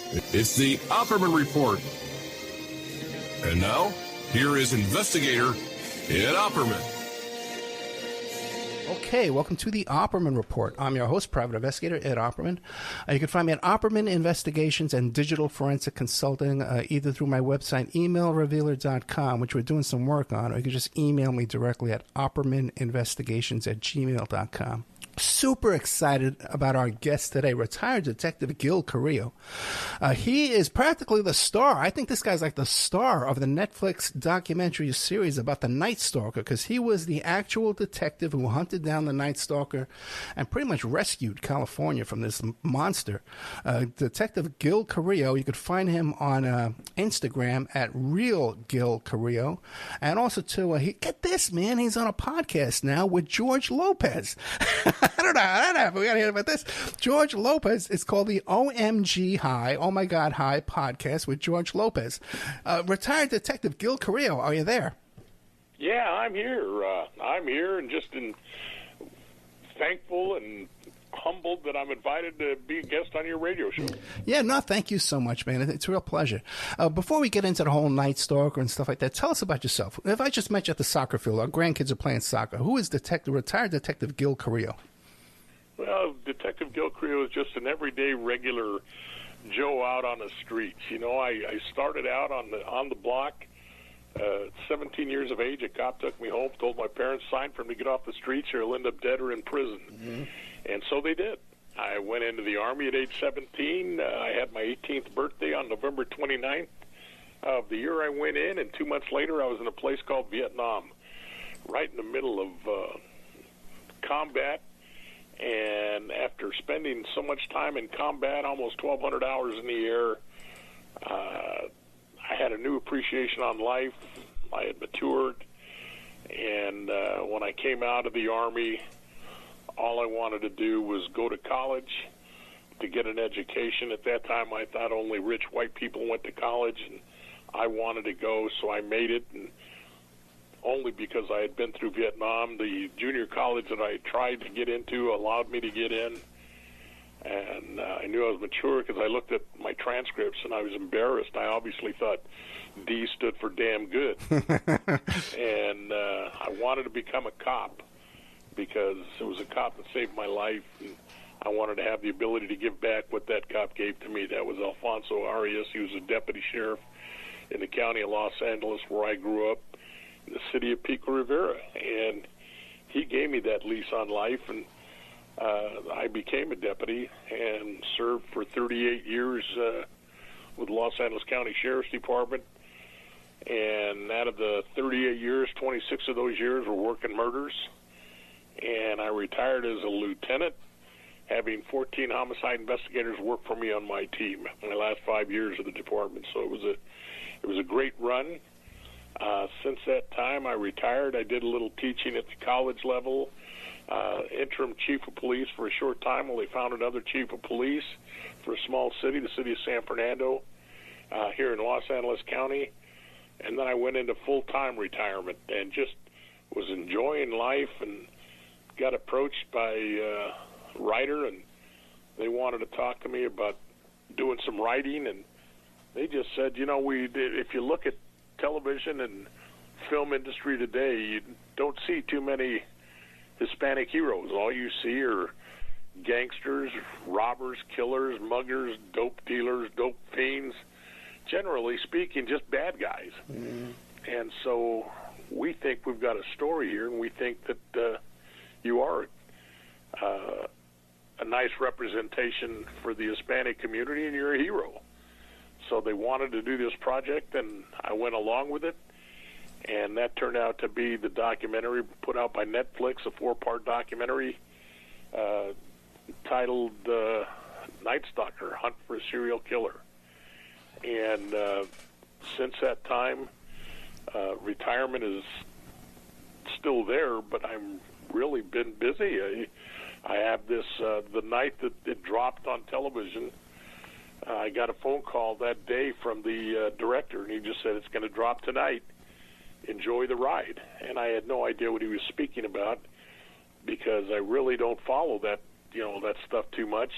It's the Opperman Report. And now, here is investigator Ed Opperman. Okay, welcome to the Opperman Report. I'm your host, Private Investigator Ed Opperman. You can find me at Opperman Investigations and Digital Forensic Consulting, either through my website, emailrevealer.com, which we're doing some work on, or you can just email me directly at oppermaninvestigations@gmail.com. Super excited about our guest today, retired Detective Gil Carrillo. He is practically the star. I think this guy's like the star of the Netflix documentary series about the Night Stalker, because he was the actual detective who hunted down the Night Stalker and pretty much rescued California from this monster. Detective Gil Carrillo, you could find him on Instagram at Real Gil Carrillo. And also, too, get this, man, he's on a podcast now with George Lopez. I don't know. We got to hear about this. George Lopez is called the OMG High, Oh My God High podcast with George Lopez. Retired Detective Gil Carrillo, are you there? Yeah, I'm here. I'm here and just thankful and humbled that I'm invited to be a guest on your radio show. Yeah, no, thank you so much, man. It's a real pleasure. Before we get into the whole Night Stalker and stuff like that, tell us about yourself. If I just met you at the soccer field, our grandkids are playing soccer, who is retired Detective Gil Carrillo? Well, Detective Gil Carrillo is just an everyday, regular Joe out on the streets. You know, I started out on the block. 17 years of age, a cop took me home, told my parents, sign for me to get off the streets or I'll end up dead or in prison. Mm-hmm. And so they did. I went into the Army at age 17. I had my 18th birthday on November 29th of the year I went in, and 2 months later I was in a place called Vietnam, right in the middle of combat. And after spending so much time in combat, almost 1,200 hours in the air, I had a new appreciation on life. I had matured. And when I came out of the Army, all I wanted to do was go to college to get an education. At that time, I thought only rich white people went to college, and I wanted to go, so I made it. And only because I had been through Vietnam, the junior college that I tried to get into allowed me to get in. And I knew I was mature because I looked at my transcripts and I was embarrassed. I obviously thought D stood for damn good. And I wanted to become a cop because it was a cop that saved my life. And I wanted to have the ability to give back what that cop gave to me. That was Alfonso Arias. He was a deputy sheriff in the county of Los Angeles where I grew up, in the city of Pico Rivera. And he gave me that lease on life, and I became a deputy and served for 38 years with Los Angeles County Sheriff's Department. And out of the 38 years, 26 of those years were working murders. And I retired as a lieutenant, having 14 homicide investigators work for me on my team in the last 5 years of the department. So it was a great run. Since that time, I retired. I did a little teaching at the college level, interim chief of police for a short time while they found another chief of police for a small city, the city of San Fernando, here in Los Angeles County. And then I went into full-time retirement and just was enjoying life, and got approached by a writer, and they wanted to talk to me about doing some writing. And they just said, you know, if you look at television and film industry today, you don't see too many Hispanic heroes. All you see are gangsters, robbers, killers, muggers, dope dealers, dope fiends. Generally speaking, just bad guys. Mm-hmm. And so we think we've got a story here, and we think that you are a nice representation for the Hispanic community, and you're a hero. So they wanted to do this project, and I went along with it, and that turned out to be the documentary put out by Netflix, a 4-part documentary titled Night Stalker, Hunt for a Serial Killer. And since that time, retirement is still there, but I'm really been busy. I have this, the night that it dropped on television, I got a phone call that day from the director, and he just said, it's going to drop tonight. Enjoy the ride. And I had no idea what he was speaking about because I really don't follow that, that stuff too much.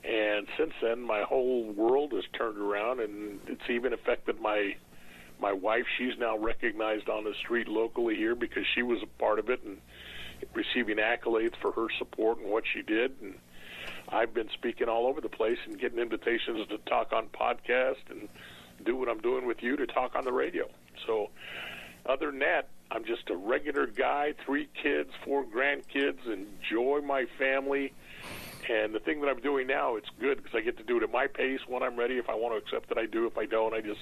And since then, my whole world has turned around, and it's even affected my wife. She's now recognized on the street locally here because she was a part of it and receiving accolades for her support and what she did. And I've been speaking all over the place and getting invitations to talk on podcasts and do what I'm doing with you to talk on the radio. So other than that, I'm just a regular guy, 3 kids, 4 grandkids, enjoy my family. And the thing that I'm doing now, it's good because I get to do it at my pace when I'm ready. If I want to accept it, I do. If I don't, I just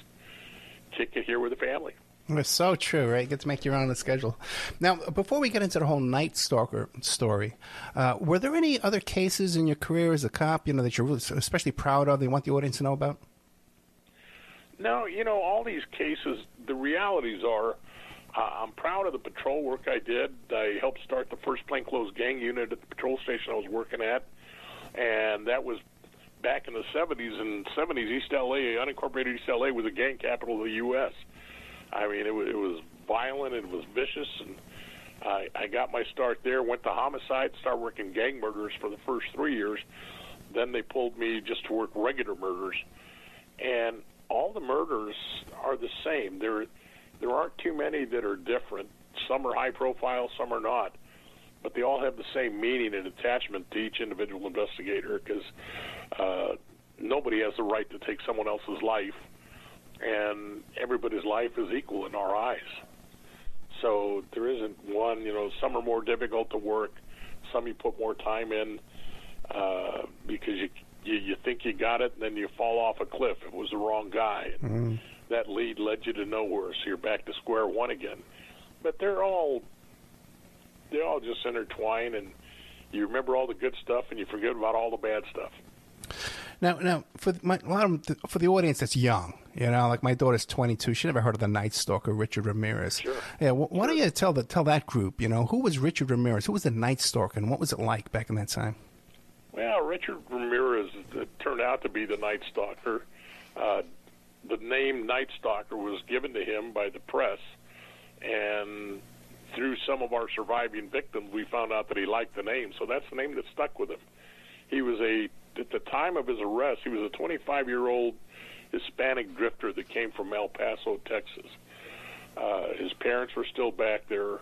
kick it here with the family. It's so true, right? You get to make your own schedule. Now, before we get into the whole Night Stalker story, were there any other cases in your career as a cop, that you're really especially proud of that you want the audience to know about? No, all these cases, the realities are, I'm proud of the patrol work I did. I helped start the first plainclothes gang unit at the patrol station I was working at, and that was back in the 70s. In the 70s, East L.A., unincorporated East L.A., was the gang capital of the U.S. I mean, it was violent, it was vicious, and I got my start there, went to homicide, started working gang murders for the first 3 years. Then they pulled me just to work regular murders. And all the murders are the same. There aren't too many that are different. Some are high profile, some are not. But they all have the same meaning and attachment to each individual investigator because nobody has the right to take someone else's life, and everybody's life is equal in our eyes. So there isn't one, some are more difficult to work, some you put more time in because you think you got it, and then you fall off a cliff. It was the wrong guy. And that lead led you to nowhere, so you're back to square one again. But they're all just intertwined, and you remember all the good stuff, and you forget about all the bad stuff. Now, for the audience that's young, like my daughter's 22, she never heard of the Night Stalker Richard Ramirez. Sure. Yeah, why don't you tell that group, who was Richard Ramirez, who was the Night Stalker, and what was it like back in that time? Well, Richard Ramirez turned out to be the Night Stalker. The name Night Stalker was given to him by the press, and through some of our surviving victims, we found out that he liked the name, so that's the name that stuck with him. He was at the time of his arrest, he was a 25-year-old Hispanic drifter that came from El Paso, Texas. His parents were still back there.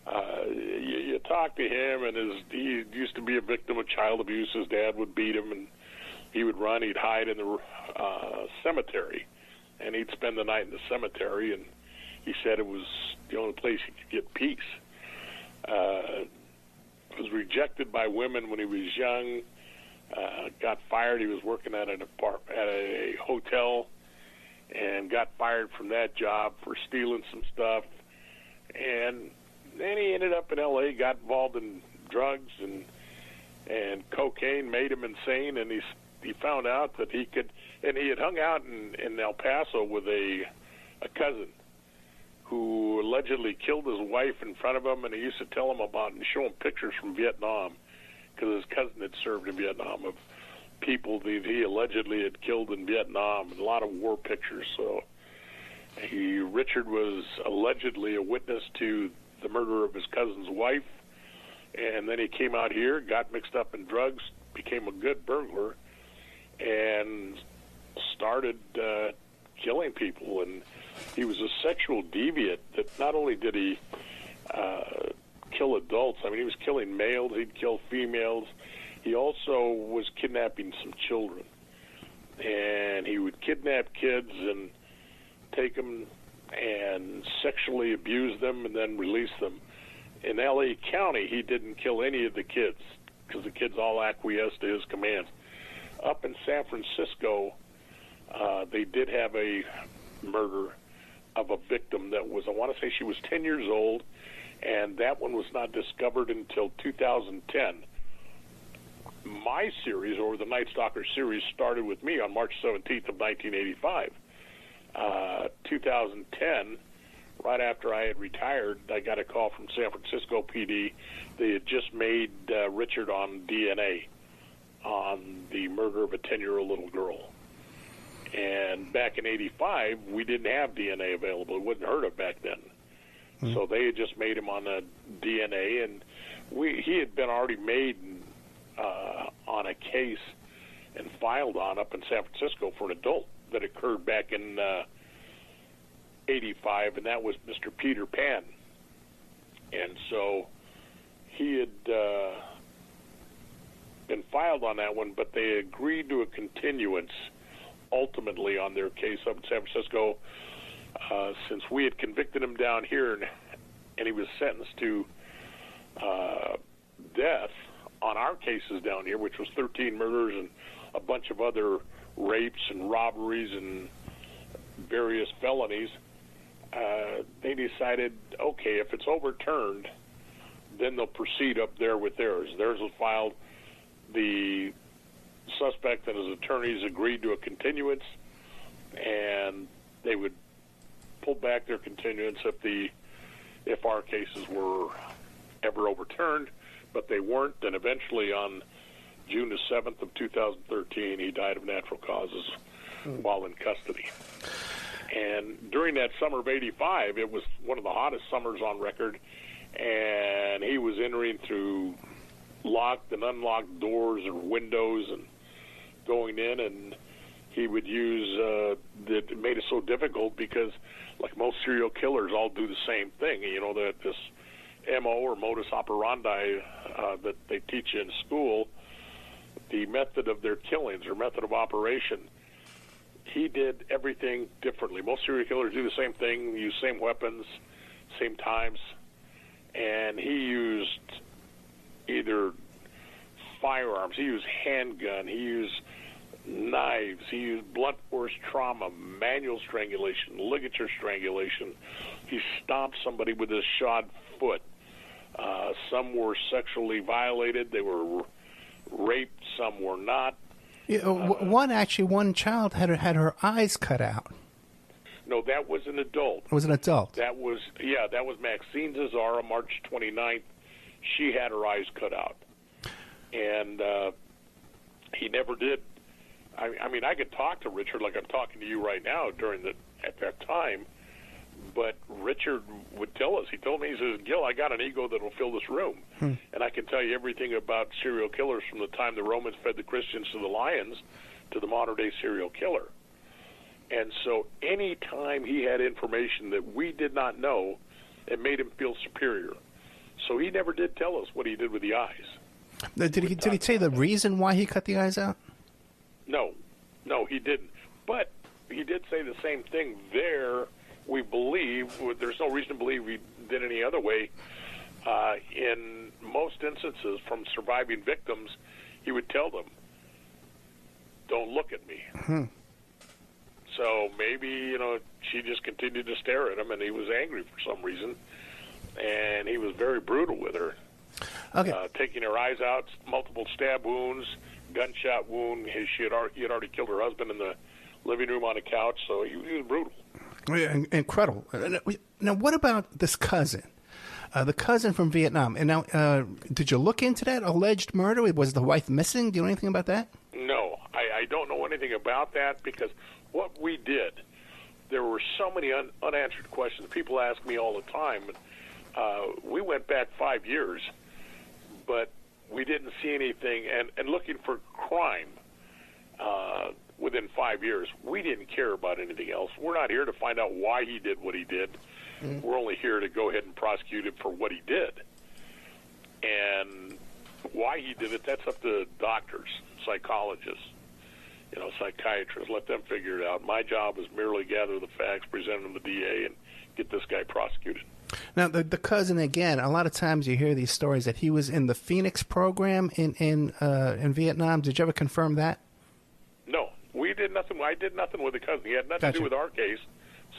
You talk to him, and he used to be a victim of child abuse. His dad would beat him, and he would run. He'd hide in the cemetery, and he'd spend the night in the cemetery, and he said it was the only place he could get peace. Was rejected by women when he was young. Got fired. He was working at a hotel, and got fired from that job for stealing some stuff. And then he ended up in L.A., got involved in drugs, and cocaine made him insane. And he found out that he could, and he had hung out in El Paso with a cousin who allegedly killed his wife in front of him, and he used to tell him about and show him pictures from Vietnam because his cousin had served in Vietnam of people that he allegedly had killed in Vietnam, and a lot of war pictures. So Richard was allegedly a witness to the murder of his cousin's wife, and then he came out here, got mixed up in drugs, became a good burglar, and started killing people. And he was a sexual deviant that not only did he kill adults, I mean, he was killing males, he'd kill females. He also was kidnapping some children. And he would kidnap kids and take them and sexually abuse them and then release them. In L.A. County, he didn't kill any of the kids because the kids all acquiesced to his commands. Up in San Francisco, they did have a murder of a victim that was, I want to say she was 10 years old, and that one was not discovered until 2010. My series, or the Night Stalker series, started with me on March 17th of 1985. 2010, right after I had retired, I got a call from San Francisco PD. They had just made Richard on DNA on the murder of a 10-year-old little girl. And back in 85, we didn't have DNA available. It wasn't heard of back then. Mm-hmm. So they had just made him on the DNA, and he had been already made on a case and filed on up in San Francisco for an adult that occurred back in 85, and that was Mr. Peter Pan. And so he had been filed on that one, but they agreed to a continuance ultimately on their case up in San Francisco, since we had convicted him down here and he was sentenced to death on our cases down here, which was 13 murders and a bunch of other rapes and robberies and various felonies. They decided, okay, if it's overturned, then they'll proceed up there with theirs. Theirs was filed. The suspect and his attorneys agreed to a continuance, and they would pull back their continuance if our cases were ever overturned, but they weren't. And eventually on June the 7th of 2013, he died of natural causes while in custody. And during that summer of 85, it was one of the hottest summers on record, and he was entering through locked and unlocked doors and windows and going in, and he would use that made it so difficult because, like most serial killers, all do the same thing. You know, that this MO or modus operandi that they teach you in school, the method of their killings or method of operation, he did everything differently. Most serial killers do the same thing, use same weapons, same times, and he used either firearms, he used handgun, he used knives, he used blunt force trauma, manual strangulation, ligature strangulation. He stomped somebody with his shod foot. Some were sexually violated. They were raped. Some were not. Yeah, one child had her eyes cut out. No, that was an adult. It was an adult. That was Maxine Zazara, March 29th. She had her eyes cut out. And he never did. I mean, I could talk to Richard like I'm talking to you right now at that time, but Richard would tell us. He told me, he says, Gil, I got an ego that will fill this room. And I can tell you everything about serial killers from the time the Romans fed the Christians to the lions to the modern-day serial killer. And so any time he had information that we did not know, it made him feel superior. So he never did tell us what he did with the eyes. Did he say the reason why he cut the eyes out? No, he didn't. But he did say the same thing there. We believe, there's no reason to believe he did any other way. In most instances from surviving victims, he would tell them, don't look at me. So maybe, she just continued to stare at him, and he was angry for some reason. And he was very brutal with her. Okay. Taking her eyes out, multiple stab wounds, gunshot wound. He had already killed her husband in the living room on a couch, so he was brutal. Incredible. Now, what about this cousin? The cousin from Vietnam. And now, did you look into that alleged murder? Was the wife missing? Do you know anything about that? No, I don't know anything about that because what we did, there were so many unanswered questions. People ask me all the time. We went back 5 years, but we didn't see anything. And looking for crime within 5 years, we didn't care about anything else. We're not here to find out why he did what he did. We're only here to go ahead and prosecute him for what he did. And why he did it, that's up to doctors, psychologists, psychiatrists. Let them figure it out. My job is merely gather the facts, present them to the DA, and get this guy prosecuted. Now, the cousin, again, a lot of times you hear these stories that he was in the Phoenix program in Vietnam. Did you ever confirm that? No. We did nothing. I did nothing with the cousin. He had nothing to do with our case,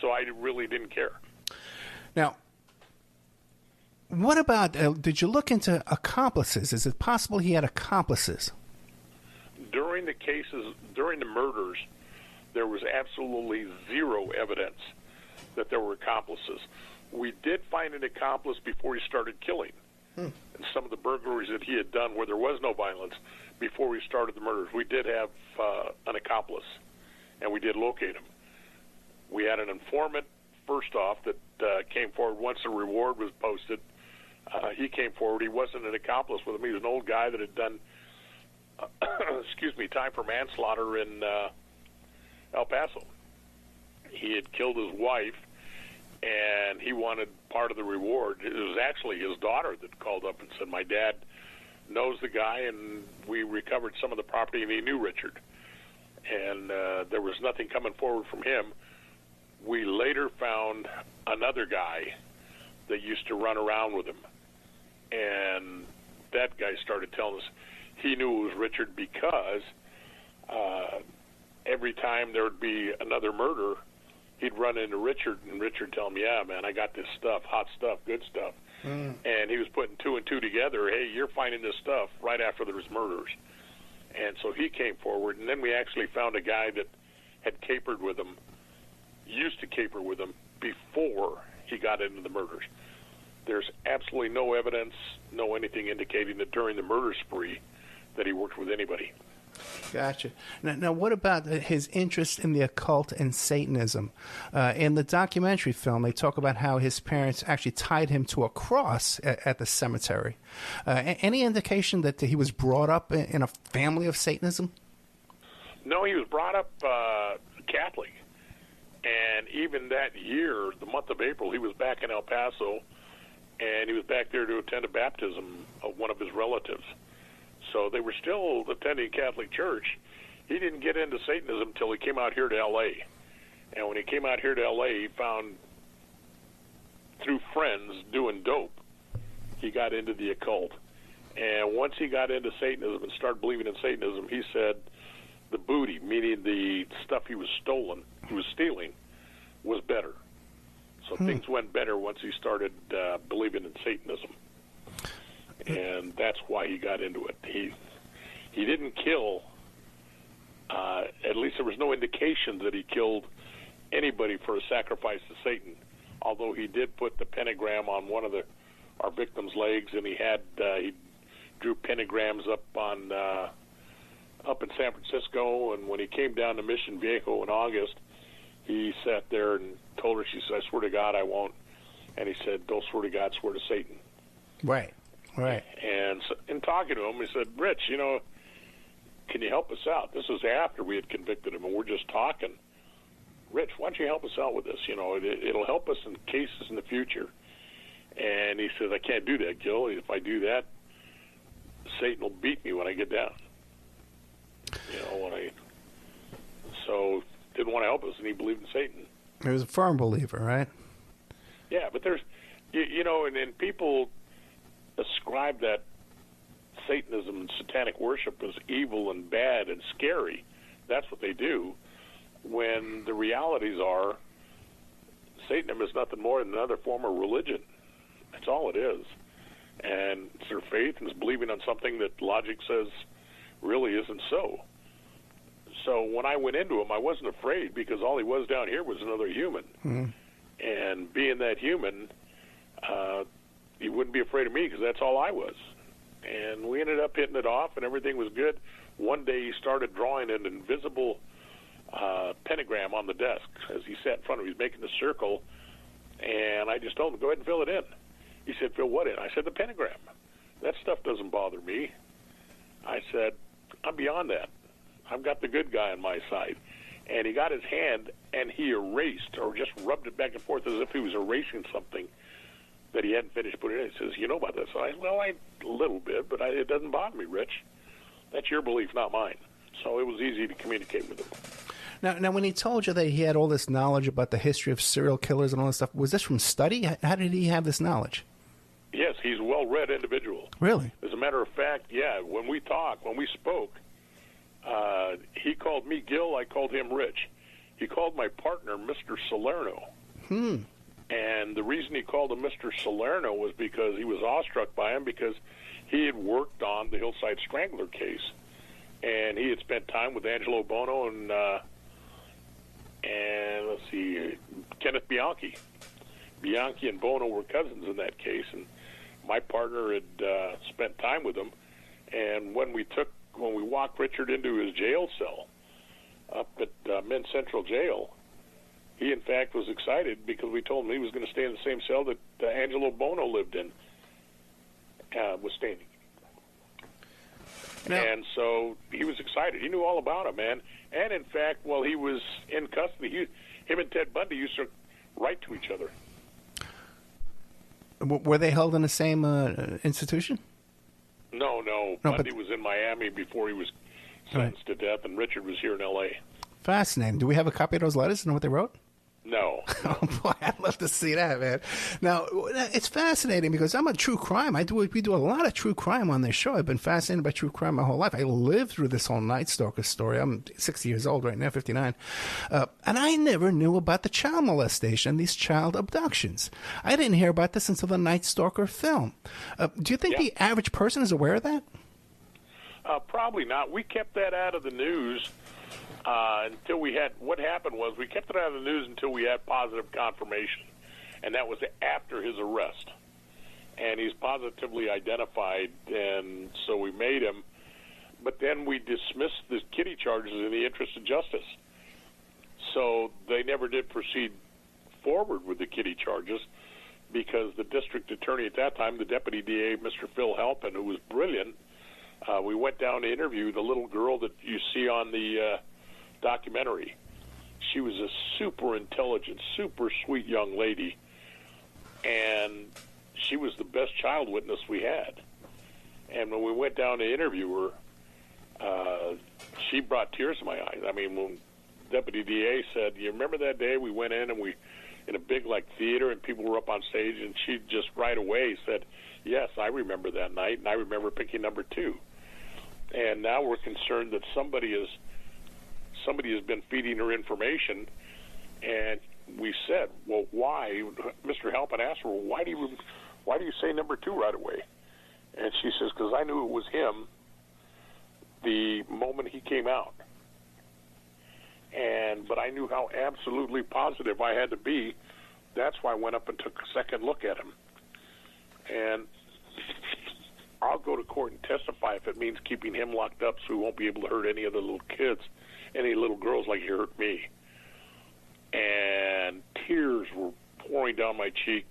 so I really didn't care. Now, what about, did you look into accomplices? Is it possible he had accomplices? During the cases, during the murders, there was absolutely zero evidence that there were accomplices. We did find an accomplice before he started killing. And some of the burglaries that he had done where there was no violence before we started the murders, we did have an accomplice, and we did locate him. We had an informant, first off, that came forward once the reward was posted. He came forward. He wasn't an accomplice with him. He was an old guy that had done time for manslaughter in El Paso. He had killed his wife, and he wanted part of the reward. It was actually his daughter that called up and said, my dad knows the guy, and we recovered some of the property, and he knew Richard. And there was nothing coming forward from him. We later found another guy that used to run around with him, and that guy started telling us he knew it was Richard because every time there would be another murder, he'd run into Richard, and Richard tell him, yeah, man, I got this stuff, hot stuff, good stuff. And he was putting two and two together. Hey, you're finding this stuff right after there was murders. And so he came forward, and then we actually found a guy that had capered with him, used to caper with him before he got into the murders. There's absolutely no evidence, no anything indicating that during the murder spree that he worked with anybody. Gotcha. Now, what about his interest in the occult and Satanism? In the documentary film, they talk about how his parents actually tied him to a cross at the cemetery. Any indication that he was brought up in a family of Satanism? No, he was brought up Catholic. And even that year, the month of April, he was back in El Paso, and he was back there to attend a baptism of one of his relatives. So they were still attending Catholic church. He didn't get into Satanism until he came out here to L.A. And when he came out here to L.A., he found, through friends doing dope, he got into the occult. And once he got into Satanism and started believing in Satanism, he said the booty, meaning the stuff he was stealing, was better. So things went better once he started believing in Satanism. And that's why he got into it. He didn't kill, at least there was no indication that he killed anybody for a sacrifice to Satan, although he did put the pentagram on one of our victims' legs, and he drew pentagrams up in San Francisco, and when he came down to Mission Viejo in August, he sat there and told her, she said, I swear to God I won't. And he said, don't swear to God, swear to Satan. Right. And so, in talking to him, he said, Rich, can you help us out? This was after we had convicted him, and we're just talking. Rich, why don't you help us out with this? It'll help us in cases in the future. And he says, I can't do that, Gil. If I do that, Satan will beat me when I get down. So didn't want to help us, and he believed in Satan. He was a firm believer, right? Yeah, but there's, and people ascribe that Satanism and satanic worship as evil and bad and scary. That's what they do, when the realities are Satanism is nothing more than another form of religion. That's all it is. And it's their faith, and it's believing on something that logic says really isn't so. So when I went into him, I wasn't afraid, because all he was down here was another human. And being that human, he wouldn't be afraid of me, because that's all I was. And we ended up hitting it off, and everything was good. One day he started drawing an invisible pentagram on the desk as he sat in front of me. He was making the circle, and I just told him, go ahead and fill it in. He said, fill what in? I said, the pentagram. That stuff doesn't bother me. I said, I'm beyond that. I've got the good guy on my side. And he got his hand, and he erased, or just rubbed it back and forth as if he was erasing something that he hadn't finished putting in. He says, you know about this? A little bit, but it doesn't bother me, Rich. That's your belief, not mine. So it was easy to communicate with him. Now, when he told you that he had all this knowledge about the history of serial killers and all this stuff, was this from study? How did he have this knowledge? Yes, he's a well-read individual. Really? As a matter of fact, yeah, when we spoke, he called me Gil, I called him Rich. He called my partner Mr. Salerno. And the reason he called him Mr. Salerno was because he was awestruck by him, because he had worked on the Hillside Strangler case. And he had spent time with Angelo Bono and let's see, Kenneth Bianchi. Bianchi and Bono were cousins in that case, and my partner had spent time with him. And when we walked Richard into his jail cell up at Men's Central Jail, he, in fact, was excited because we told him he was going to stay in the same cell that Angelo Bono lived in, was staying. And so he was excited. excited. He knew all about him, man. And in fact, while he was in custody, him and Ted Bundy used to write to each other. Were they held in the same institution? No. Bundy was in Miami before he was sentenced to death, and Richard was here in L.A. Fascinating. Do we have a copy of those letters? Know what they wrote? No. Oh, boy, I'd love to see that, man. Now, it's fascinating because I'm a true crime. We do a lot of true crime on this show. I've been fascinated by true crime my whole life. I lived through this whole Night Stalker story. I'm 60 years old right now, 59. And I never knew about the child molestation, these child abductions. I didn't hear about this until the Night Stalker film. Do you think the average person is aware of that? Probably not. We kept that out of the news. Until we had, what happened was we kept it out of the news until we had positive confirmation, and that was after his arrest. And he's positively identified, and so we made him. But then we dismissed the kitty charges in the interest of justice. So they never did proceed forward with the kitty charges because the district attorney at that time, the deputy DA, Mr. Phil Halpin, who was brilliant, we went down to interview the little girl that you see on the documentary. She was a super intelligent, super sweet young lady, and she was the best child witness we had. And when we went down to interview her, she brought tears to my eyes. I mean, when Deputy DA said, "You remember that day we went in and we in a big theater and people were up on stage," and she just right away said, "Yes, I remember that night, and I remember picking number 2." And now we're concerned that somebody has been feeding her information, and we said, "Well, why?" Mr. Halpin asked her, "Well, why do you say number 2 right away?" And she says, "Because I knew it was him the moment he came out, but I knew how absolutely positive I had to be. That's why I went up and took a second look at him, and I'll go to court and testify if it means keeping him locked up so he won't be able to hurt any of the little kids, any little girls like he hurt me." And tears were pouring down my cheek,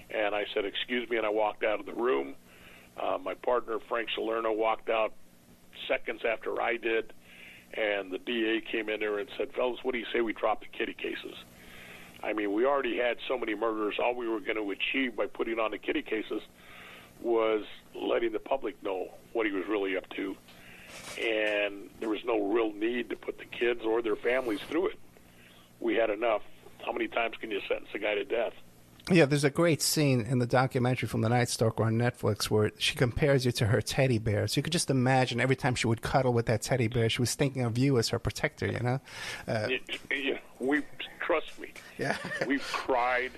and I said, "Excuse me," and I walked out of the room. My partner, Frank Salerno, walked out seconds after I did, and the DA came in there and said, "Fellas, what do you say we drop the kitty cases?" I mean, we already had so many murders. All we were going to achieve by putting on the kitty cases was letting the public know what he was really up to. And there was no real need to put the kids or their families through it. We had enough. How many times can you sentence a guy to death? Yeah, there's a great scene in the documentary from the Night Stalker on Netflix where she compares you to her teddy bear. So you could just imagine every time she would cuddle with that teddy bear, she was thinking of you as her protector, you know? Trust me. Yeah. We've cried,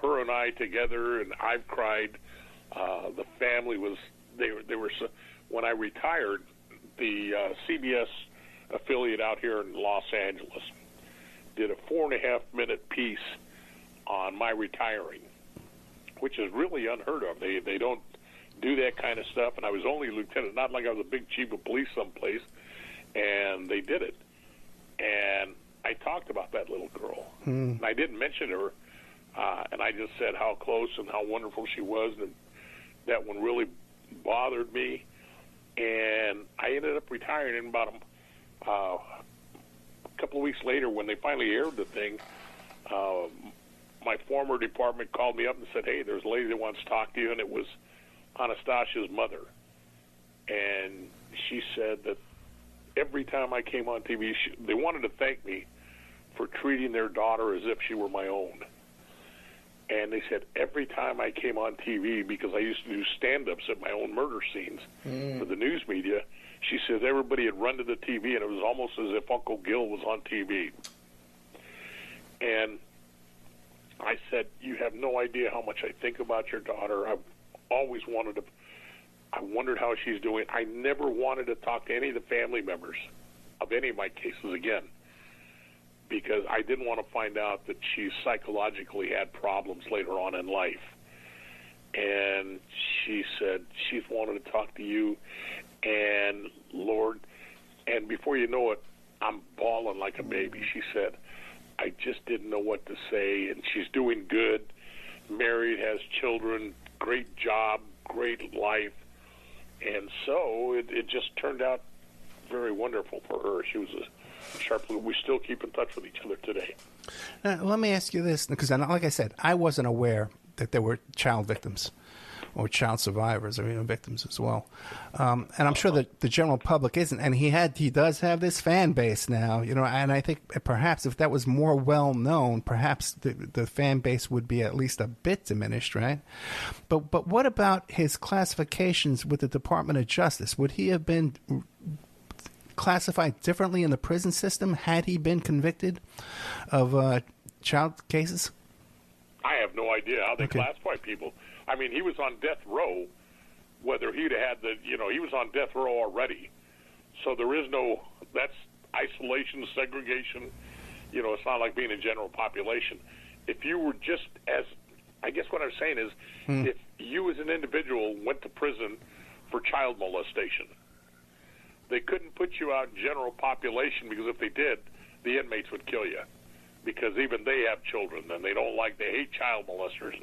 her and I together, and I've cried. The family was, they were when I retired, the CBS affiliate out here in Los Angeles did a 4.5-minute piece on my retiring, which is really unheard of. They don't do that kind of stuff, and I was only a lieutenant, not like I was a big chief of police someplace, and they did it. And I talked about that little girl, and I didn't mention her, and I just said how close and how wonderful she was, and that one really bothered me. And I ended up retiring in about a couple of weeks later when they finally aired the thing. My former department called me up and said, "Hey, there's a lady that wants to talk to you," and it was Anastasia's mother. And she said that every time I came on TV, they wanted to thank me for treating their daughter as if she were my own. And they said every time I came on TV, because I used to do stand-ups at my own murder scenes for the news media, she says everybody had run to the TV, and it was almost as if Uncle Gil was on TV. And I said, "You have no idea how much I think about your daughter. I've always wanted to, I wondered how she's doing. I never wanted to talk to any of the family members of any of my cases again, because I didn't want to find out that she psychologically had problems later on in life." And she said she's wanted to talk to you, and Lord, and before you know it, I'm bawling like a baby. She said, "I just didn't know what to say," and she's doing good, married, has children, great job, great life. And so it just turned out very wonderful for her. She was a sharp. We still keep in touch with each other today. Now, let me ask you this, because like I said, I wasn't aware that there were child victims or child survivors or even victims as well. And I'm sure that the general public isn't. And he does have this fan base now, and I think perhaps if that was more well known, perhaps the fan base would be at least a bit diminished, right? But what about his classifications with the Department of Justice? Would he have been classified differently in the prison system had he been convicted of child cases? I have no idea how they classify people. I mean, he was on death row, whether he'd had he was on death row already. So there is that's isolation, segregation. It's not like being a general population. If you were just I guess what I'm saying is, if you as an individual went to prison for child molestation, they couldn't put you out in general population, because if they did, the inmates would kill you, because even they have children and they hate child molesters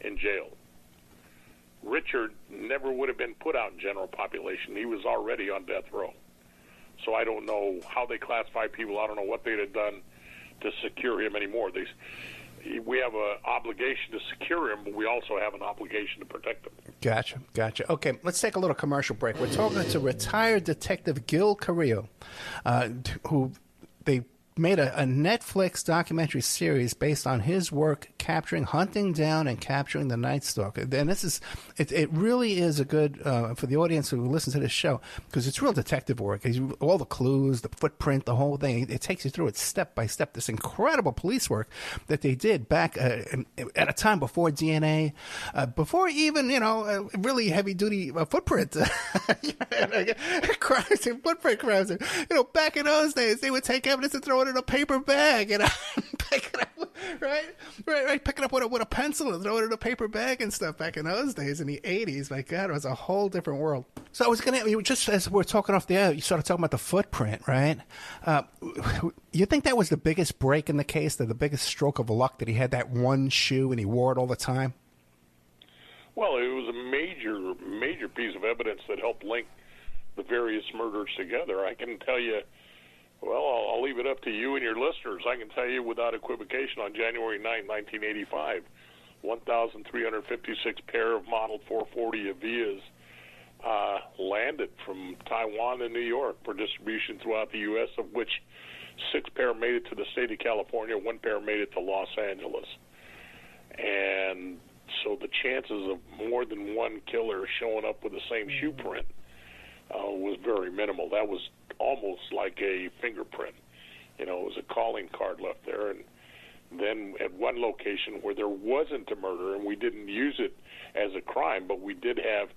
in jail. Richard never would have been put out in general population. He was already on death row. So I don't know how they classify people. I don't know what they'd have done to secure him anymore. We have an obligation to secure him, but we also have an obligation to protect him. Gotcha. Okay, let's take a little commercial break. We're talking to retired Detective Gil Carrillo, who they made a Netflix documentary series based on his work hunting down and capturing the Night Stalker. And it really is a good, for the audience who listens to this show, because it's real detective work. All the clues, the footprint, the whole thing, it takes you through it step by step. This incredible police work that they did back at a time before DNA, before even, really heavy duty footprint crimes and footprint crimes. Back in those days, they would take evidence and throw it in a paper bag, pick it up, right, pick it up with a pencil and throw it in a paper bag and stuff. Back in those days, in the 80s, my God, it was a whole different world. So I was just as we're talking off the air, you started talking about the footprint, right? You think that was the biggest break in the case, the biggest stroke of luck, that he had that one shoe and he wore it all the time? Well, it was a major piece of evidence that helped link the various murders together. I can tell you, well, I'll leave it up to you and your listeners. I can tell you without equivocation, on January 9, 1985, 1,356 pair of Model 440 Avias landed from Taiwan and New York for distribution throughout the U.S., of which 6 pair made it to the state of California, 1 pair made it to Los Angeles. And so the chances of more than one killer showing up with the same shoe print was very minimal. That was almost like a fingerprint. It was a calling card left there. And then at one location where there wasn't a murder, and we didn't use it as a crime, but we did have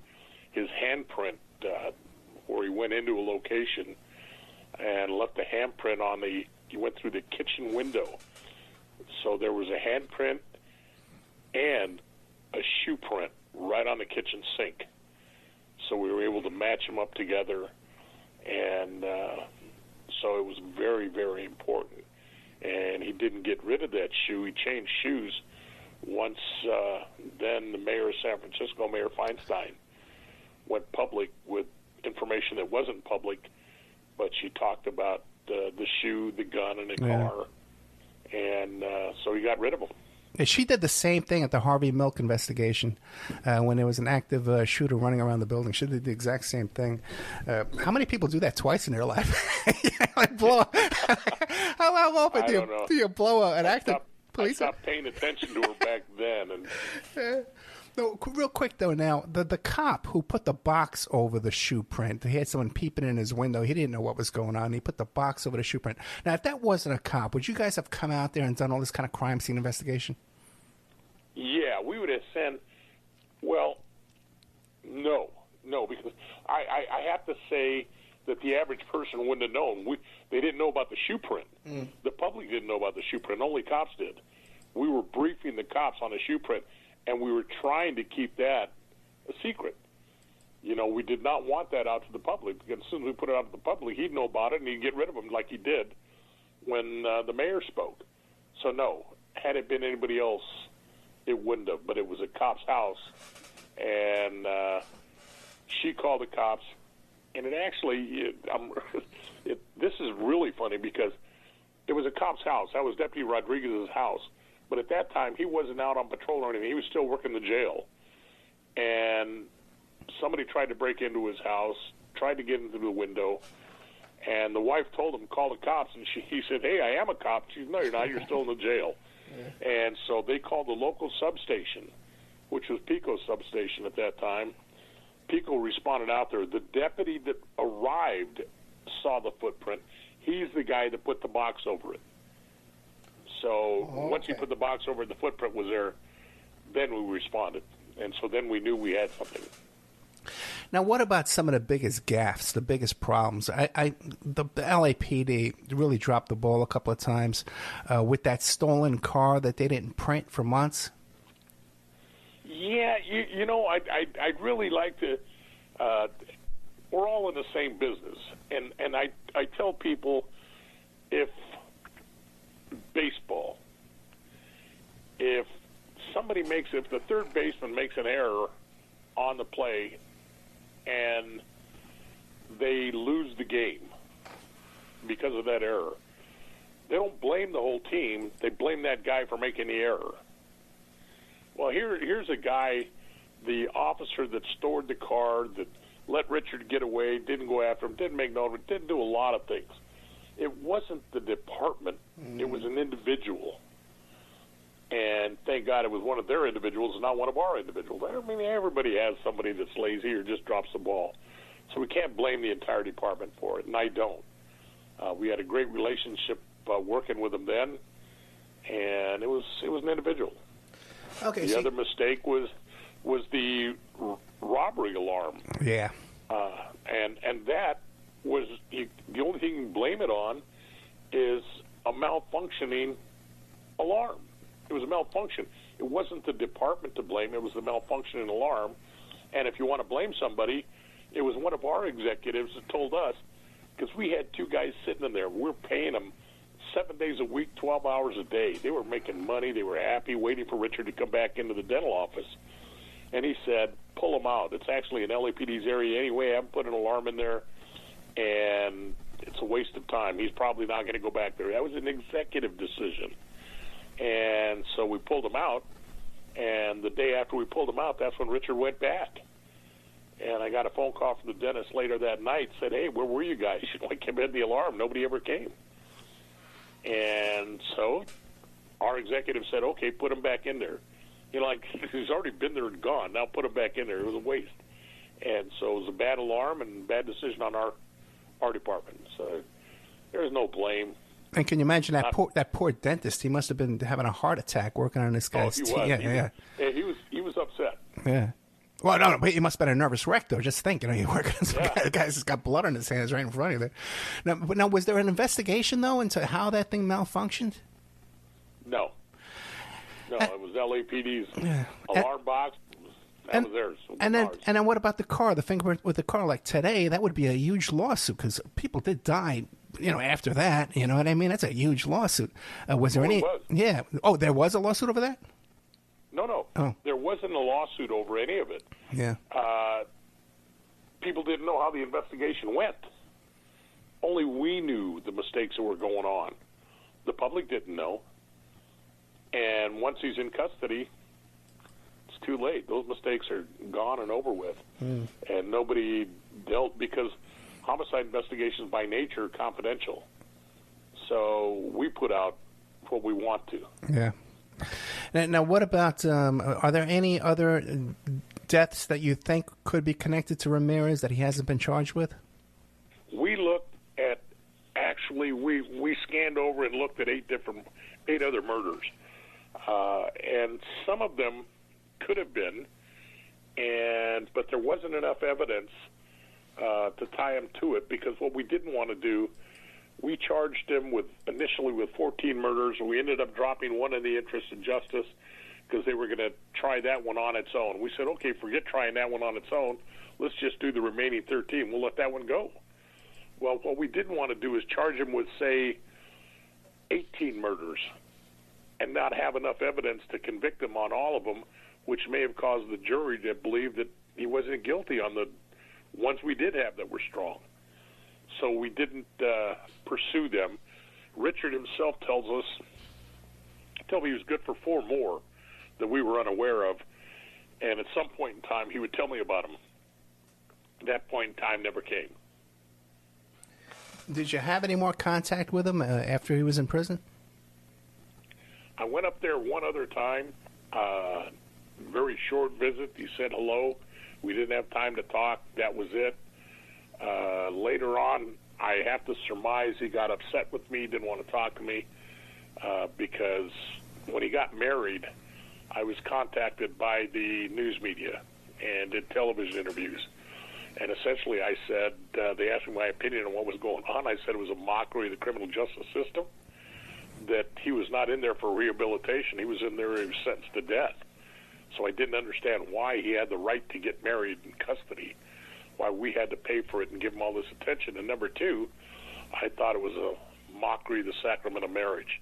his handprint where he went into a location and left a handprint he went through the kitchen window. So there was a handprint and a shoe print right on the kitchen sink. So we were able to match them up together, and so it was very, very important. And he didn't get rid of that shoe. He changed shoes once then the mayor of San Francisco, Mayor Feinstein, went public with information that wasn't public, but she talked about the shoe, the gun, and the car, and so he got rid of them. She did the same thing at the Harvey Milk investigation when there was an active shooter running around the building. She did the exact same thing. How many people do that twice in their life? How often do you blow an active police? I stopped paying attention to her back then. And no, real quick though. Now the cop who put the box over the shoe print, he had someone peeping in his window. He didn't know what was going on. He put the box over the shoe print. Now, if that wasn't a cop, would you guys have come out there and done all this kind of crime scene investigation? Yeah, we would have sent. Well, no, because I have to say that the average person wouldn't have known. They didn't know about the shoe print. The public didn't know about the shoe print. Only cops did. We were briefing the cops on the shoe print, and we were trying to keep that a secret. We did not want that out to the public, because as soon as we put it out to the public, he'd know about it, and he'd get rid of them like he did when the mayor spoke. So, no, had it been anybody else, it wouldn't have. But it was a cop's house, and she called the cops, and it actually, funny because it was a cop's house. That was Deputy Rodriguez's house. But at that time, he wasn't out on patrol or anything. He was still working the jail. And somebody tried to break into his house, tried to get into the window, and the wife told him, call the cops. And he said, hey, I am a cop. She said, no, you're not. You're still in the jail. Yeah. And so they called the local substation, which was Pico's substation at that time. Pico responded out there. The deputy that arrived saw the footprint. He's the guy that put the box over it. So once he put the box over it, the footprint was there, then we responded. And so then we knew we had something. Now, what about some of the biggest gaffes, the biggest problems? The LAPD really dropped the ball a couple of times with that stolen car that they didn't print for months. Yeah, you know, I'd really like to. We're all in the same business, and I tell people, if baseball, if the third baseman makes an error on the play and they lose the game because of that error, they don't blame the whole team. They blame that guy for making the error. Well, here's a guy, the officer that stored the car, that let Richard get away, didn't go after him, didn't make note of it, didn't do a lot of things. It wasn't the department. It was an individual. And thank God it was one of their individuals and not one of our individuals. I mean, everybody has somebody that's lazy or just drops the ball. So we can't blame the entire department for it, and I don't. We had a great relationship working with them then, and it was an individual. Okay. The other mistake was the robbery alarm. Yeah. And that was the only thing you can blame it on is a malfunctioning alarm. It was a malfunction. It wasn't the department to blame. It was the malfunctioning alarm. And if you want to blame somebody, it was one of our executives that told us, because we had two guys sitting in there. We're paying them 7 days a week, 12 hours a day. They were making money. They were happy, waiting for Richard to come back into the dental office. And he said, pull them out. It's actually in LAPD's area anyway. I haven't put an alarm in there, and it's a waste of time. He's probably not going to go back there. That was an executive decision. And so we pulled him out, and the day after we pulled him out, that's when Richard went back. And I got a phone call from the dentist later that night, said, hey, where were you guys? I came in the alarm. Nobody ever came. And so our executive said, okay, put him back in there. You know, like, he's already been there and gone. Now put him back in there. It was a waste. And so it was a bad alarm and bad decision on our department. So there's no blame. And can you imagine that poor dentist? He must have been having a heart attack working on this guy's teeth. Yeah, he was upset. Yeah. Well, no, but he must have been a nervous wreck, though. Just think, you're working on some guy's just got blood on his hands right in front of you. Now, was there an investigation, though, into how that thing malfunctioned? No, it was LAPD's alarm box. That was theirs. And then what about the car? The fingerprint with the car, like today, that would be a huge lawsuit because people did die. After that, you know what I mean? That's a huge lawsuit. Was there any? Yeah. Oh, there was a lawsuit over that? No. Oh. There wasn't a lawsuit over any of it. Yeah. People didn't know how the investigation went. Only we knew the mistakes that were going on. The public didn't know. And once he's in custody, it's too late. Those mistakes are gone and over with. And nobody dealt because homicide investigations by nature are confidential. So we put out what we want to. Yeah. Now, what about, are there any other deaths that you think could be connected to Ramirez that he hasn't been charged with? We looked at, we scanned over and looked at eight other murders. And some of them could have been, but there wasn't enough evidence to tie him to it, because what we didn't want to do, we charged him initially with 14 murders, and we ended up dropping one in the interest of justice because they were going to try that one on its own. We said, okay, forget trying that one on its own. Let's just do the remaining 13. We'll let that one go. Well, what we didn't want to do is charge him with, say, 18 murders and not have enough evidence to convict him on all of them, which may have caused the jury to believe that he wasn't guilty on the ones we did have that were strong. so we didn't pursue them. Richard himself told me he was good for 4 more that we were unaware of, and at some point in time he would tell me about them. That point in time never came. Did you have any more contact with him after he was in prison? I went up there one other time, very short visit. He said hello. We didn't have time to talk. That was it. Later on, I have to surmise he got upset with me, didn't want to talk to me, because when he got married, I was contacted by the news media and did television interviews. And essentially I said, they asked me my opinion on what was going on. I said it was a mockery of the criminal justice system, that he was not in there for rehabilitation. He was in there, he was sentenced to death. So I didn't understand why he had the right to get married in custody, why we had to pay for it and give him all this attention. And number 2, I thought it was a mockery of the sacrament of marriage,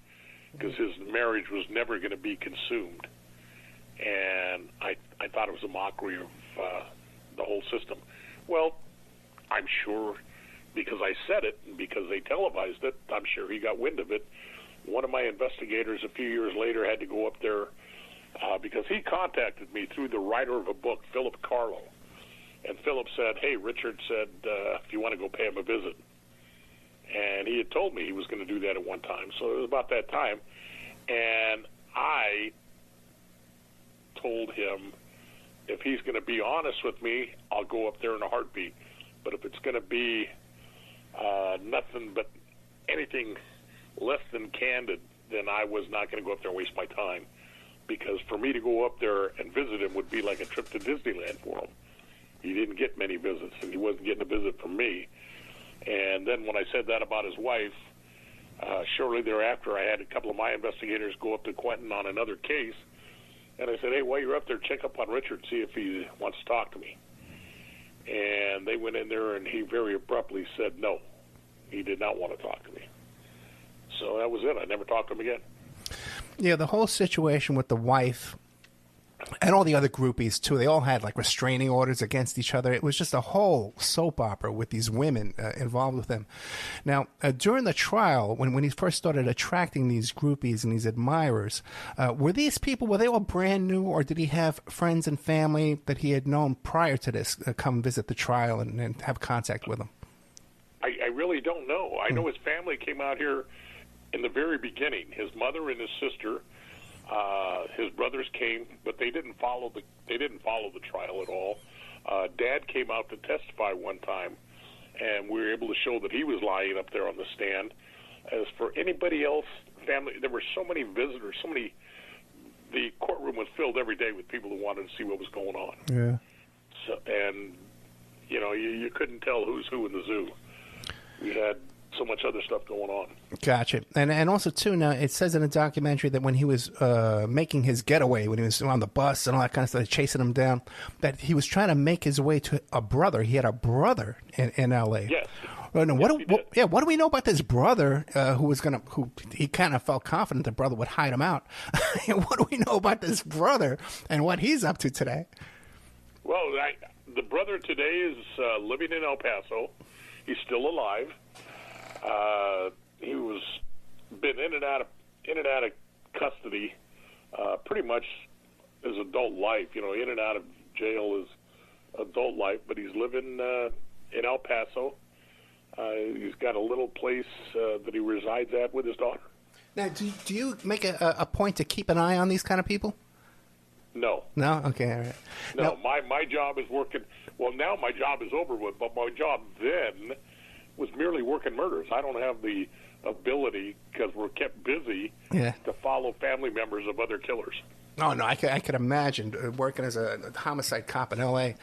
because his marriage was never going to be consumed. And I thought it was a mockery of the whole system. Well, I'm sure because I said it and because they televised it, I'm sure he got wind of it. One of my investigators a few years later had to go up there because he contacted me through the writer of a book, Philip Carrillo. And Philip said, hey, Richard said, if you want to go pay him a visit. And he had told me he was going to do that at one time. So it was about that time. And I told him, if he's going to be honest with me, I'll go up there in a heartbeat. But if it's going to be nothing but anything less than candid, then I was not going to go up there and waste my time. Because for me to go up there and visit him would be like a trip to Disneyland for him. He didn't get many visits, and he wasn't getting a visit from me. And then when I said that about his wife, shortly thereafter, I had a couple of my investigators go up to Quentin on another case. And I said, hey, while you're up there, check up on Richard, see if he wants to talk to me. And they went in there, and he very abruptly said no. He did not want to talk to me. So that was it. I never talked to him again. Yeah, the whole situation with the wife and all the other groupies, too, they all had, like, restraining orders against each other. It was just a whole soap opera with these women involved with him. Now, during the trial, when he first started attracting these groupies and these admirers, were these people, were they all brand new, or did he have friends and family that he had known prior to this come visit the trial and have contact with them? I really don't know. I know his family came out here in the very beginning. His mother and his sister. His brothers came, but they didn't follow the trial at all. Dad came out to testify one time, and we were able to show that he was lying up there on the stand. As for anybody else, family, there were so many visitors, the courtroom was filled every day with people who wanted to see what was going on. Yeah. So, and you couldn't tell who's who in the zoo. We had so much other stuff going on. Gotcha. And also, too, now it says in the documentary that when he was making his getaway, when he was on the bus and all that kind of stuff, chasing him down, that he was trying to make his way to a brother. He had a brother in L.A. Yes. What do we know about this brother who he kind of felt confident the brother would hide him out? What do we know about this brother and what he's up to today? Well, the brother today is living in El Paso. He's still alive. He was been in and out of custody pretty much his adult life. In and out of jail is adult life, but he's living in El Paso. He's got a little place that he resides at with his daughter. Now, do you make a point to keep an eye on these kind of people? No. No? Okay, all right. No, my job is working. Well, now my job is over with, but my job then was merely working murders. I don't have the ability, because we're kept busy, to follow family members of other killers. Oh, no, I could imagine working as a homicide cop in L.A.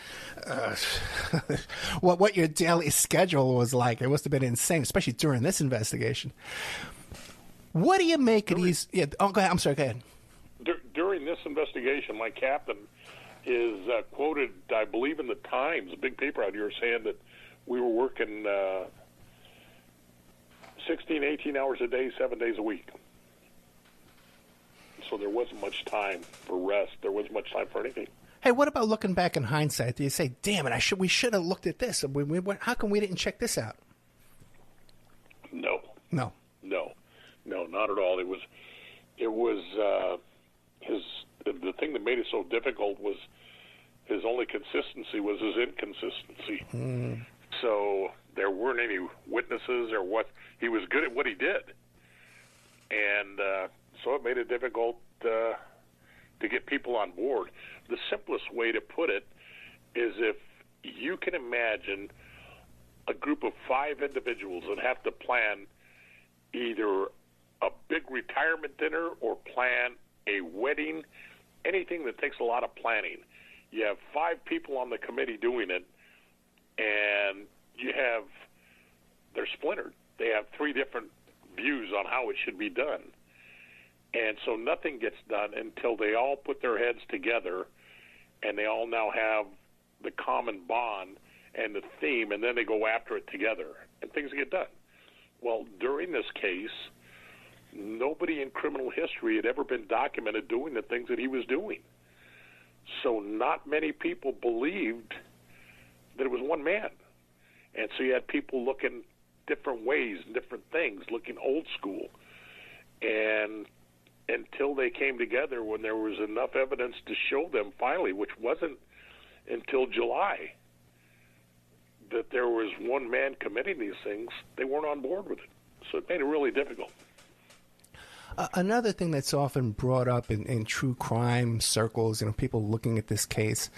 What your daily schedule was like. It must have been insane, especially during this investigation. What do you make of these? Yeah, go ahead. I'm sorry, go ahead. During this investigation, my captain is quoted, I believe in the Times, a big paper out here, saying that we were working 16, 18 hours a day, 7 days a week. So there wasn't much time for rest. There wasn't much time for anything. Hey, what about looking back in hindsight? Do you say, damn it, we should have looked at this. How come we didn't check this out? No. No, not at all. It was the thing that made it so difficult was his only consistency was his inconsistency. So there weren't any witnesses or what. He was good at what he did, and so it made it difficult to get people on board. The simplest way to put it is if you can imagine a group of 5 individuals that have to plan either a big retirement dinner or plan a wedding, anything that takes a lot of planning. You have 5 people on the committee doing it, and they're splintered. They have 3 different views on how it should be done. And so nothing gets done until they all put their heads together and they all now have the common bond and the theme, and then they go after it together, and things get done. Well, during this case, nobody in criminal history had ever been documented doing the things that he was doing. So not many people believed that it was one man. And so you had people looking different ways and different things, looking old school. And until they came together when there was enough evidence to show them finally, which wasn't until July, that there was one man committing these things, they weren't on board with it. So it made it really difficult. Another thing that's often brought up in true crime circles, people looking at this case,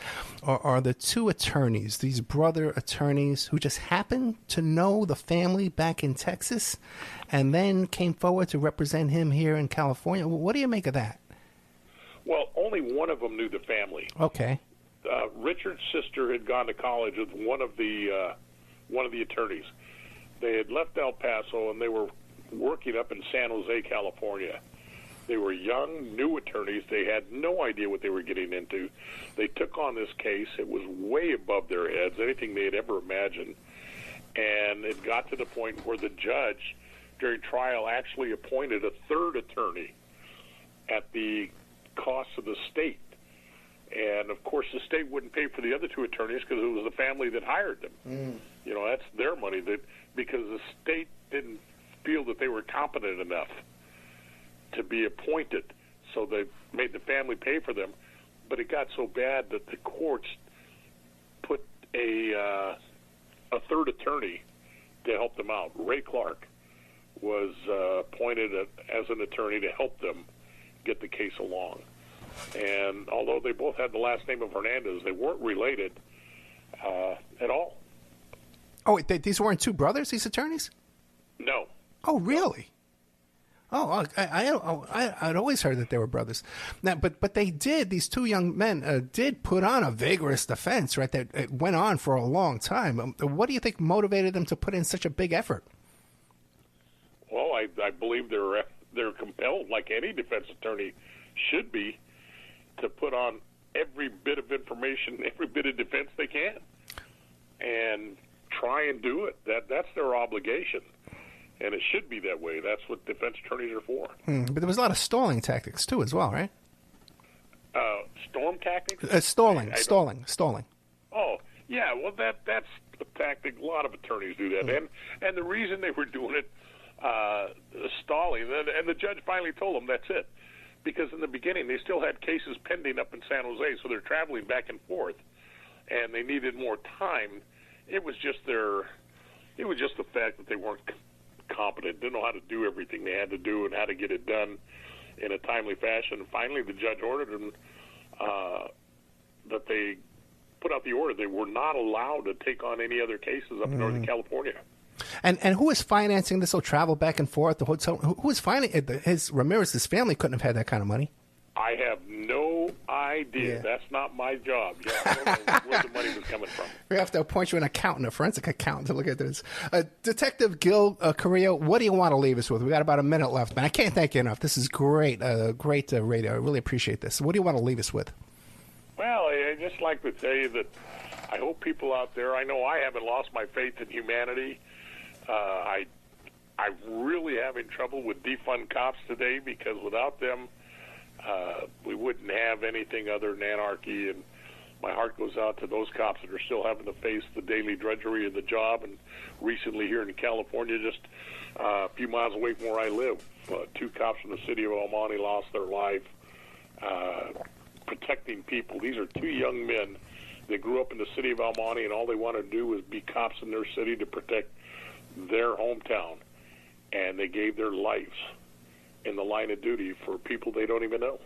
are the 2 attorneys, these brother attorneys who just happened to know the family back in Texas and then came forward to represent him here in California. What do you make of that? Well, only one of them knew the family. Okay. Richard's sister had gone to college with one of the attorneys. They had left El Paso and they were working up in San Jose, California. They were young, new attorneys. They had no idea what they were getting into. They took on this case. It was way above their heads, anything they had ever imagined. And it got to the point where the judge, during trial, actually appointed a 3rd attorney at the cost of the state. And, of course, the state wouldn't pay for the other 2 attorneys because it was the family that hired them. That's their money, because the state didn't feel that they were competent enough to be appointed, so they made the family pay for them. But it got so bad that the courts put a 3rd attorney to help them out. Ray Clark was appointed as an attorney to help them get the case along. And although they both had the last name of Hernandez, they weren't related at all. Oh, wait, these weren't 2 brothers, these attorneys? No. Oh, really? Oh, I'd always heard that they were brothers. Now, but they did, these 2 young men did put on a vigorous defense, right? That it went on for a long time. What do you think motivated them to put in such a big effort? Well, I believe they're compelled, like any defense attorney should be, to put on every bit of information, every bit of defense they can, and try and do it. That's their obligation. And it should be that way. That's what defense attorneys are for. But there was a lot of stalling tactics, too, as well, right? Storm tactics? Stalling. Oh, yeah. Well, that's a tactic. A lot of attorneys do that. And the reason they were doing it, stalling, and the judge finally told them that's it. Because in the beginning, they still had cases pending up in San Jose, so they're traveling back and forth, and they needed more time. It was just the fact that they weren't competent, didn't know how to do everything they had to do and how to get it done in a timely fashion. And finally, the judge ordered them that they put out the order. They were not allowed to take on any other cases up in Northern California. And who is financing this whole travel back and forth? The hotel? Who is financing? Ramirez's family couldn't have had that kind of money. I have no idea. Yeah. That's not my job. Yeah, I don't know where the money was coming from. We have to appoint you an accountant, a forensic accountant, to look at this. Detective Gil Carrillo, what do you want to leave us with? We got about a minute left, man. I can't thank you enough. This is great, great radio. I really appreciate this. What do you want to leave us with? Well, I just like to tell you that I hope people out there, I know I haven't lost my faith in humanity. I'm really having trouble with defund cops today because without them, we wouldn't have anything other than anarchy, and my heart goes out to those cops that are still having to face the daily drudgery of the job. And recently here in California, just a few miles away from where I live, 2 cops from the city of El Monte lost their life protecting people. These are 2 young men. They grew up in the city of El Monte, and all they wanted to do was be cops in their city to protect their hometown. And they gave their lives in the line of duty for people they don't even know.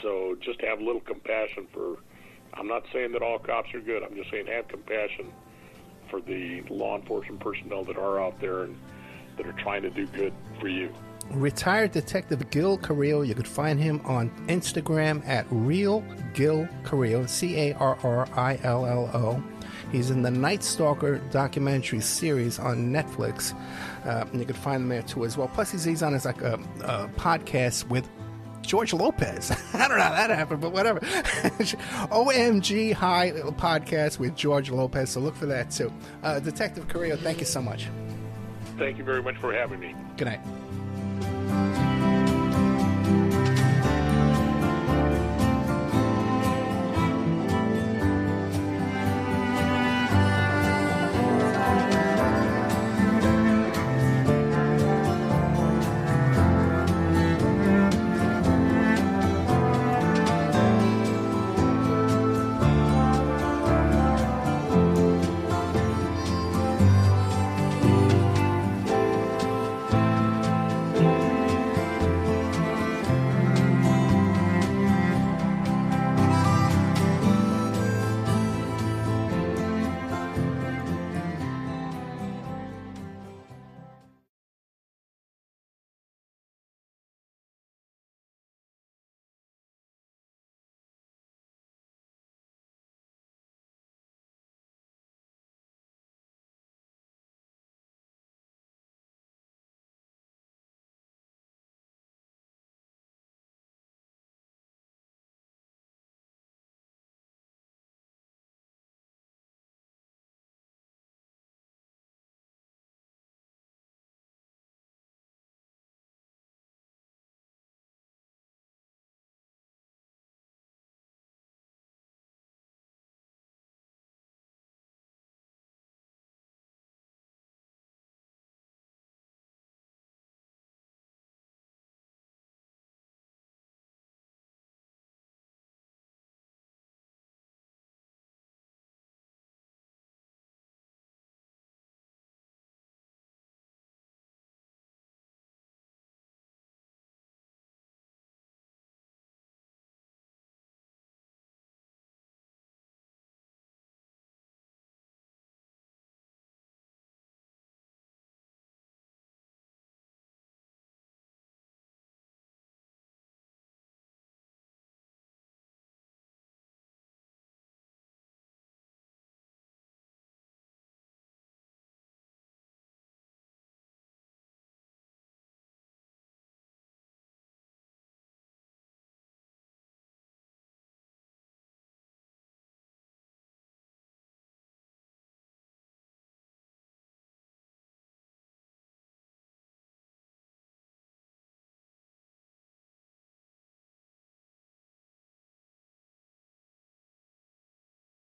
So just have a little compassion for, I'm not saying that all cops are good. I'm just saying have compassion for the law enforcement personnel that are out there and that are trying to do good for you. Retired Detective Gil Carrillo. You could find him on Instagram at Real Gil Carrillo, Carrillo. He's in the Night Stalker documentary series on Netflix. And you can find him there too as well. Plus, he's on his a podcast with George Lopez. I don't know how that happened, but whatever. OMG High podcast with George Lopez. So look for that too. Detective Carrillo, thank you so much. Thank you very much for having me. Good night.